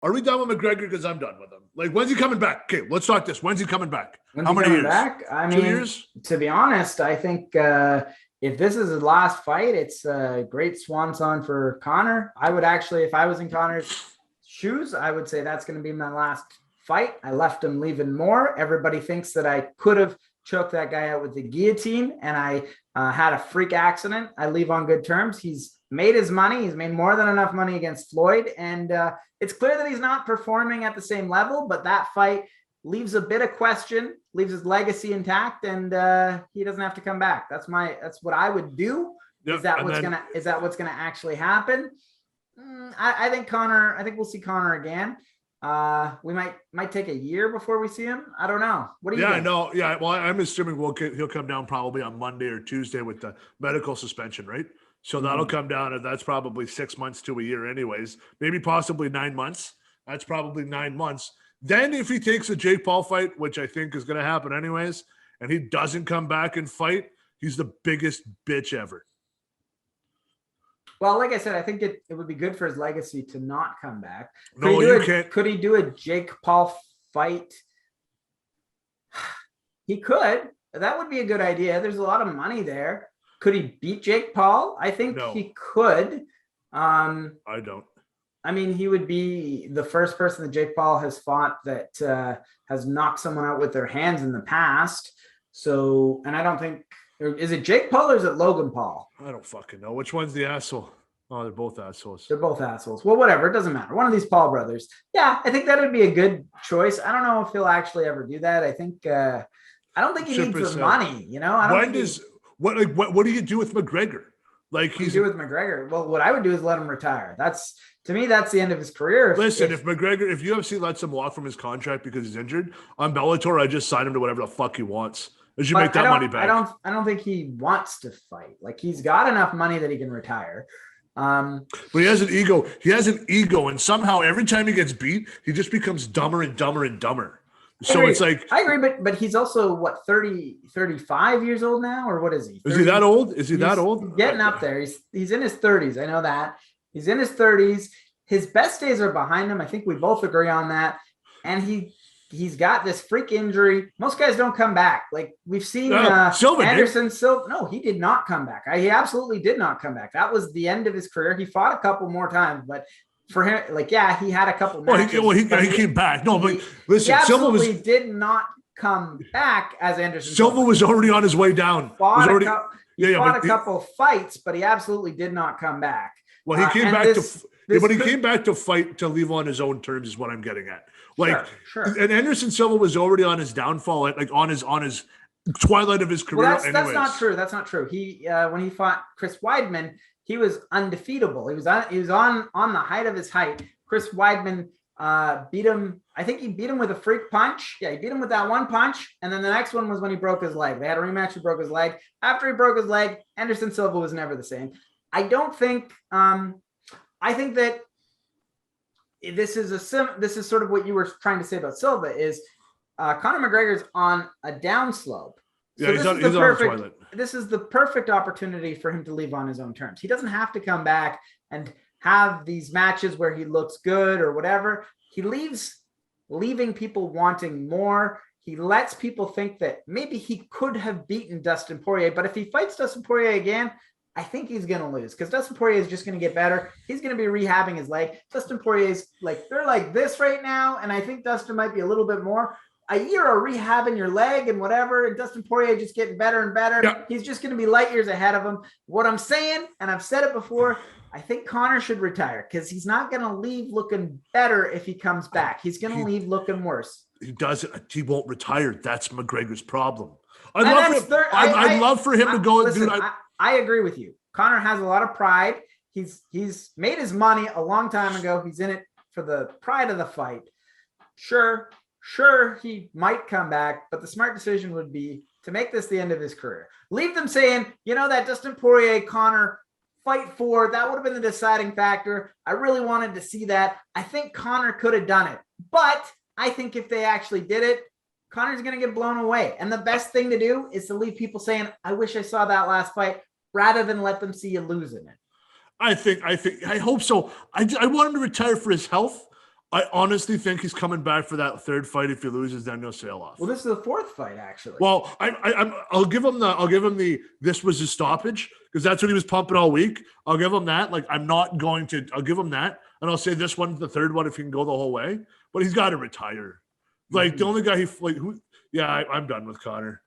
Are we done with McGregor? Because I'm done with him. Like, when's he coming back? Okay, let's talk this. When's he coming back? How many years? Back? I mean, 2 years? To be honest, I think if this is his last fight, it's a great swan song for Conor. I would actually, if I was in Conor's shoes, I would say that's going to be my last fight. I left him leaving more. Everybody thinks that I could have choked that guy out with the guillotine, and I had a freak accident. I leave on good terms. He's made his money. He's made more than enough money against Floyd, and it's clear that he's not performing at the same level, but that fight leaves a bit of question, leaves his legacy intact, and he doesn't have to come back. That's what I would do. Yep. Is that what's gonna actually happen? I think we'll see Conor again. We might take a year before we see him. I don't know. What do you think? I know. Yeah. Well, I'm assuming he'll come down probably on Monday or Tuesday with the medical suspension, right? So that'll come down, and that's probably 6 months to a year anyways, maybe possibly 9 months. That's probably 9 months. Then if he takes a Jake Paul fight, which I think is going to happen anyways, and he doesn't come back and fight, he's the biggest bitch ever. Well, like I said, I think it would be good for his legacy to not come back. Could he do a Jake Paul fight? He could. That would be a good idea. There's a lot of money there. Could he beat Jake Paul? I think he could. I don't. I mean, he would be the first person that Jake Paul has fought that has knocked someone out with their hands in the past. So, and I don't think, is it Jake Paul or is it Logan Paul? I don't fucking know. Which one's the asshole? Oh, they're both assholes. They're both assholes. Well, whatever. It doesn't matter. One of these Paul brothers. Yeah, I think that would be a good choice. I don't know if he'll actually ever do that. I don't think he needs the money, you know? What do you do with McGregor? Like he's do with McGregor. Well, what I would do is let him retire. To me, that's the end of his career. Listen, if UFC lets him walk from his contract because he's injured, on Bellator, I just sign him to whatever the fuck he wants. As you make that money back. I don't think he wants to fight. Like, he's got enough money that he can retire. But he has an ego. He has an ego, and somehow every time he gets beat, he just becomes dumber and dumber and dumber. So it's like, I agree, but he's also what, 35 years old now, or what is he? 30? Is he that old? He's getting up there. He's in his 30s. I know that. He's in his 30s. His best days are behind him. I think we both agree on that. And he's got this freak injury. Most guys don't come back. Like we've seen Anderson Silva. No, he did not come back. He absolutely did not come back. That was the end of his career. He fought a couple more times, but for him, like, yeah, he had a couple matches. He came back. No, but listen, he absolutely did not come back as Anderson Silva was already on his way down. Fought a couple fights, but he absolutely did not come back. Well, he came back he came back to fight, to leave on his own terms is what I'm getting at. Like, sure. And Anderson Silva was already on his downfall, like on his twilight of his career. Well, that's not true. That's not true. He when he fought Chris Weidman, he was undefeatable. He was on the height of his height. Chris Weidman beat him. I think he beat him with a freak punch. Yeah, he beat him with that one punch. And then the next one was when he broke his leg. They had a rematch. He broke his leg. After he broke his leg, Anderson Silva was never the same. I don't think. I think that this is sort of what you were trying to say about Silva is Conor McGregor's on a downslope. So yeah, this is the perfect opportunity for him to leave on his own terms. He doesn't have to come back and have these matches where he looks good or whatever. He leaving people wanting more. He lets people think that maybe he could have beaten Dustin Poirier, but if he fights Dustin Poirier again, I think he's going to lose because Dustin Poirier is just going to get better. He's going to be rehabbing his leg. Dustin Poirier's they're like this right now, and I think Dustin might be a little bit more. A year of rehabbing your leg and whatever, and Dustin Poirier just getting better and better. Yeah. He's just going to be light years ahead of him. What I'm saying, and I've said it before, I think Conor should retire because he's not going to leave looking better if he comes back. He's going to leave looking worse. He doesn't. He won't retire. That's McGregor's problem. I'd love for him to go and do that. I agree with you. Conor has a lot of pride. He's made his money a long time ago. He's in it for the pride of the fight. Sure, he might come back, but the smart decision would be to make this the end of his career. Leave them saying, that Dustin Poirier, Conor fight for, that would have been the deciding factor. I really wanted to see that. I think Conor could have done it, but I think if they actually did it, Conor's going to get blown away. And the best thing to do is to leave people saying, I wish I saw that last fight, rather than let them see you losing it. I hope so. I want him to retire for his health. I honestly think he's coming back for that third fight if he loses, then he'll sail off. Well, this is the fourth fight, actually. Well, I'll give him the this was his stoppage because that's what he was pumping all week. I'll give him that. Like I'll give him that, and I'll say this one's the third one if he can go the whole way. But he's got to retire. Like the only guy I'm done with Conor.